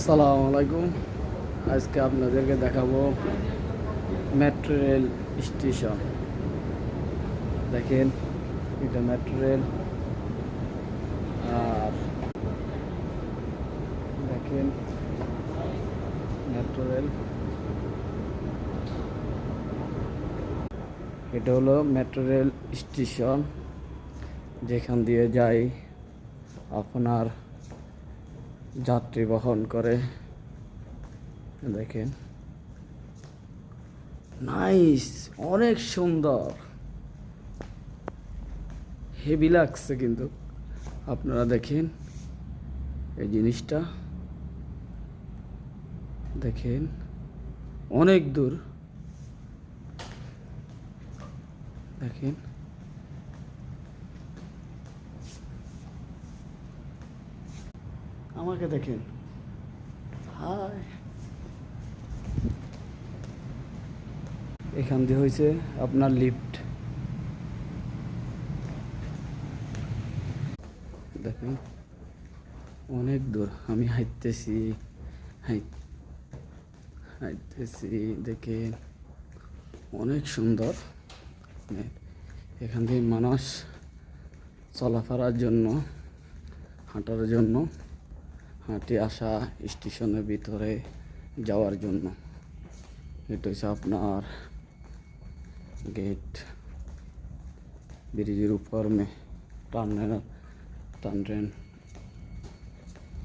আসসালামু আলাইকুম। আজকে আপনাদেরকে দেখাবো মেট্রো রেল স্টেশন। দেখেন, এটা মেট্রো রেল। আর দেখেন, মেট্রো রেল, এটা হলো মেট্রো রেল স্টেশন, যেখান দিয়ে যাই আপনার যাত্রী বহন করে। দেখেন, নাইস, অনেক সুন্দর, হেভি লাগছে। কিন্তু আপনারা দেখেন এই জিনিসটা, দেখেন অনেক দূর। দেখেন, আমাকে দেখেন, হাই। এখান দিয়ে হয়েছে আপনার লিফট। দেখেন অনেক দূর, আমি হাঁটতেছি, হাঁটতেছি। দেখেন অনেক সুন্দর। এখান থেকে মানুষ চলাফেরার জন্য, হাঁটার জন্য, হাঁটে আসা স্টেশনের ভিতরে যাওয়ার জন্য। এটা হচ্ছে আপনার গেট। ব্রিজের উপর টান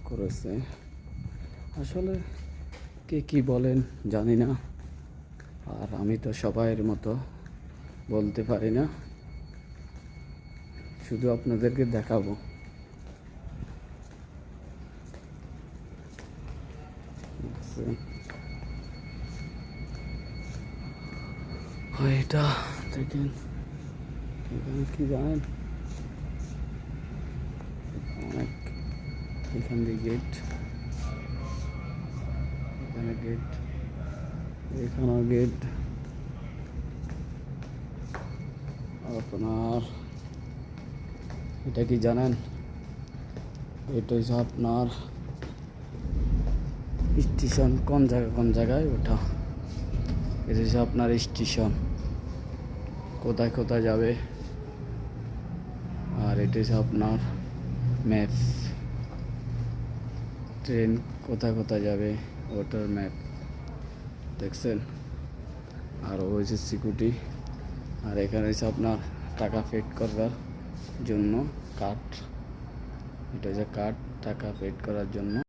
করেছে। আসলে কে কি বলেন জানি না, আর আমি তো সবাইয়ের মতো বলতে পারি না, শুধু আপনাদেরকে দেখাবো। এটা দেখেন, এখানে কি জানেন, অনেক, এখান দিয়ে গেট, এখানে গেট, এখানেও গেট। আপনার এটা কি জানেন, এটা হচ্ছে আপনার স্টেশন। কোন জায়গায় ওটা, এটা হচ্ছে আপনার স্টেশন, কোথায় কোথায় যাবে। আর এটা হচ্ছে আপনার ম্যাপ, ট্রেন কোথায় কোথায় যাবে ওটার ম্যাপ, দেখছেন। আর ও হচ্ছে সিকিউরিটি। আর এখানে হচ্ছে আপনার টাকা পেড করার জন্য কার্ড, এটা হচ্ছে কার্ড, টাকা পেড করার জন্য।